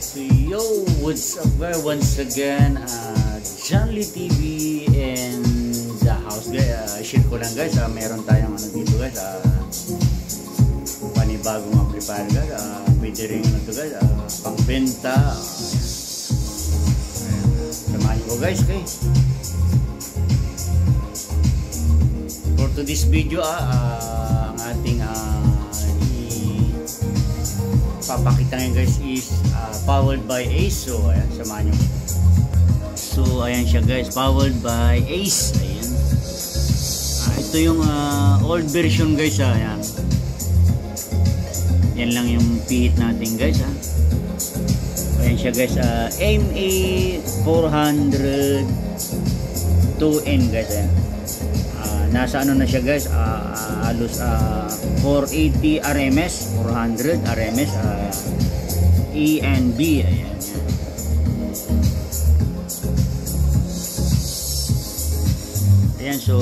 So yo, what's up guys? Once again, John Lee TV in the house guys. Share ko lang guys, meron tayong ano dito guys, panibagong amplifier guys. Pwede rin ano to guys, pangbenta. Samahan ko guys kay. For today's video, ang ating papakita ngayon guys is powered by Ace. So ayan, samahan nyo. So ayan siya guys, powered by Ace. Ayan, ito yung old version guys. Ayan, yan lang yung pihit natin guys. Ayan siya guys, MA 400 2N guys. Ayan, nasa ano na siya guys, halos 480 RMS, 400 RMS, E and B. Ayan. Ayan, so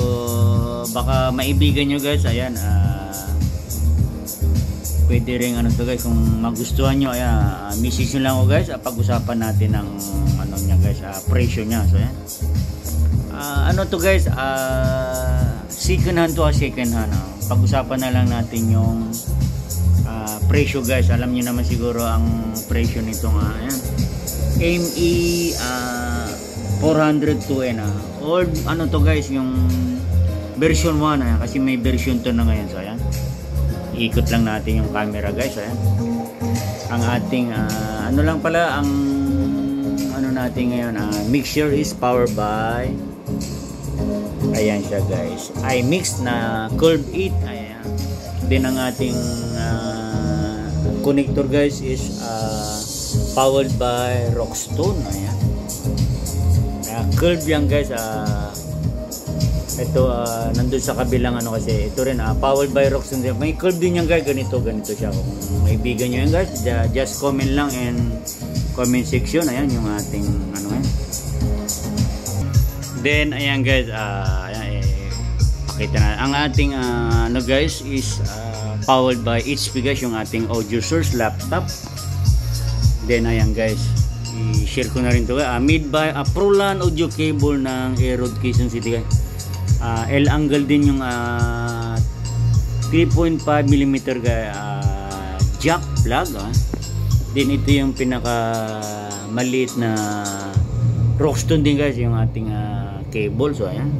baka maibigan nyo guys. Ayan, pwede rin ano to guys, kung magustuhan nyo. Ayan, message nyo lang ako guys, pag-usapan natin ng ano nya guys, presyo nya. So ayan, ano to guys, second hand to second hand. Pag-usapan na lang natin yung presyo guys. Alam niyo naman siguro ang presyo nito nga. Ayan, ME 402N. Old ano to guys, yung version 1. Ayan, kasi may version 2 na ngayon. So ayan, ikot lang natin yung camera guys. Ayan, ang ating ano lang pala, ang ano natin ngayon, mixture is powered by, ayan siya guys, iMix na Curve 8. Ayan, din ang ating connector guys is powered by Rockstone. Ayan, curve yan guys. Ito nandun sa kabilang ano, kasi ito rin powered by Rockstone. May curve din yan guys, ganito siya. Kung maibigan nyo yan guys, just comment lang in comment section. Ayan yung ating ano yan. Then ayan guys, ayan, pakita na ang ating ano guys is powered by HP guys, yung ating audio source laptop. Then ayan guys, i-share ko na rin to guys, made by Prolan audio cable ng Aerod Quezon City guys. L-angle din yung 3.5mm guys, jack plug. Then ito yung pinaka maliit na Rockstone din guys, yung ating cable. So ayan,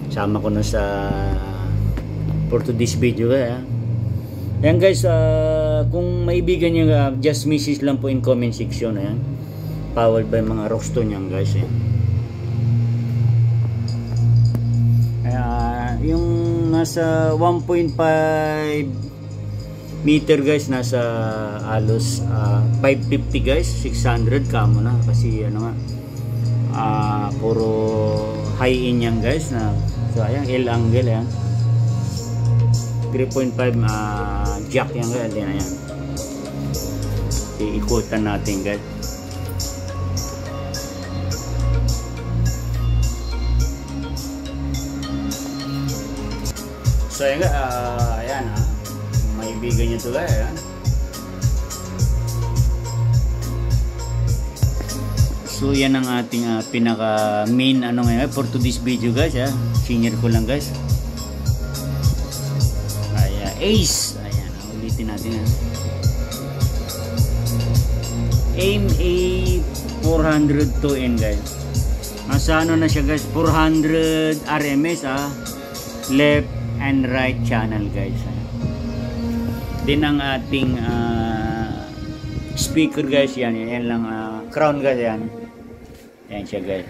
sama ko na sa for today's video guys. Ayan guys, kung maibigan nyo, just message lang po in comment section. Ayan, powered by mga Rockstone yan guys. Yung nasa 1.5 meter guys, nasa halos 550 guys, 600 kamo na, kasi ano nga, puro high in yan guys na. So ayan, L-angle yan, 3.5 jack yan guys. Ayan, iikutan natin guys. So ayan guys, ayan maibigan nyo ito guys. Ayan, so yan ang ating pinaka main ano ngayon for today's video guys. Senior ko lang guys. Ayan, Ace. Ayan, ulitin natin. MA 402N guys. Nasa ano na siya guys, 400 RMS left and right channel guys. Din ang ating speaker guys, yan lang, crown guys. Yan siya guys,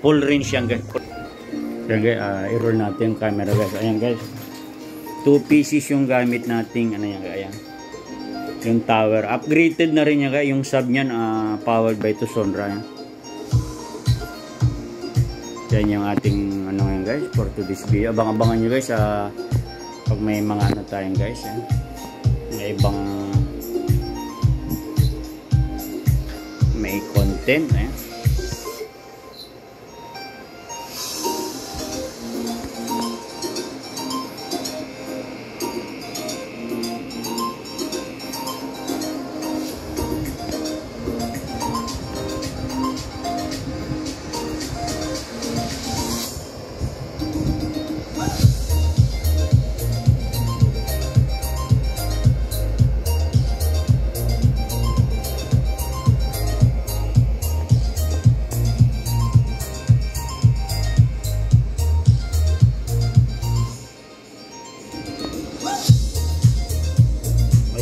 full range yan guys. Yan guys, i-roll natin yung camera guys. Ayan guys, 2 pieces yung gamit nating ano yan guys. Ayan, yung tower upgraded na rin yan guys. Yung sub nyan powered by Sonra. Yan yung ating ano ngayon guys for today's video. Abang-abangan nyo guys pag may mga ano tayong guys. May ibang may content.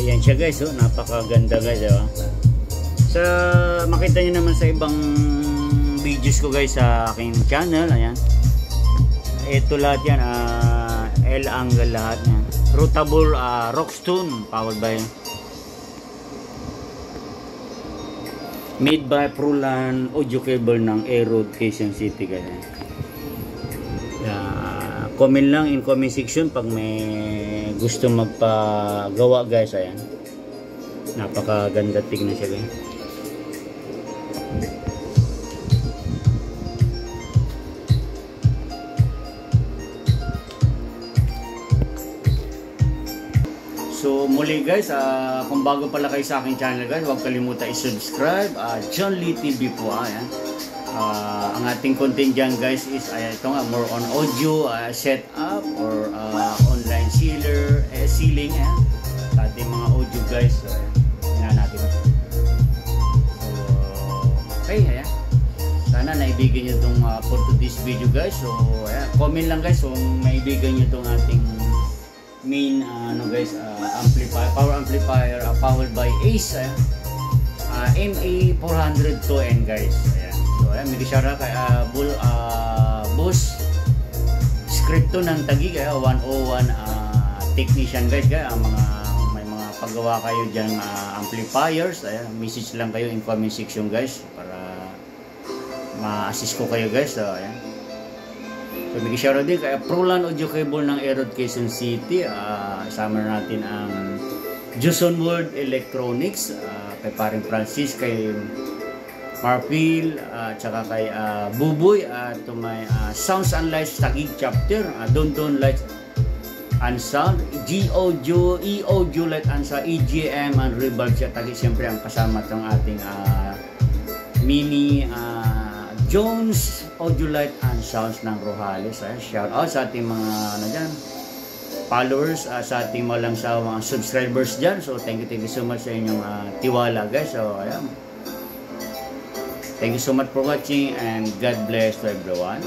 Ayan siya guys, oh, napakaganda guys, diba? Sa makita niyo naman sa ibang videos ko guys sa aking channel, ayan. Ito lahat yan, L angle lahat yan. Routable Rockstone powered by made by Prolan audio cable ng Aerod, Quezon City guys. Comment lang in comment section pag may gusto magpagawa guys, ayan. Napakaganda tignan siya guys. So muli guys, kung bago pala kayo sa aking channel guys, huwag kalimutan i-subscribe. John Lee TV po, ayan. Ang ating content dyan guys is ito nga, more on audio setup or online sealing sa ating mga audio guys. So, yan natin. So, okay, ayan. Sana naibigan nyo itong for today's video guys. So ayan, comment lang guys kung maibigan nyo itong ating main guys, amplifier, power amplifier powered by Ace MA402N guys. Ayan. So ayan, may kisara kay boss scripto ng Taguig 101 technician guys, may mga paggawa kayo diyan amplifiers, ayan, message lang kayo in comment section guys para ma-assist ko kayo guys. So ayan. So may kisara din kay Prolan audio cable ng Aerod, Quezon City. Sama natin ang Juson World Electronics, kay paring Francis, kay Marfil, tsaka kay Buboy, at may Sounds and Lights Taguig chapter, Don Lights and Sound, G-Audio, E-Audio Light and Sound, EGM and Reverb siya Taguig. Siyempre ang kasama itong ating mini Jones Audio Light and Sounds ng Rojales. Shout out sa ating mga followers, sa ating mga subscribers dyan. So thank you so much sa inyong tiwala guys. So ayan, thank you so much for watching and God bless to everyone.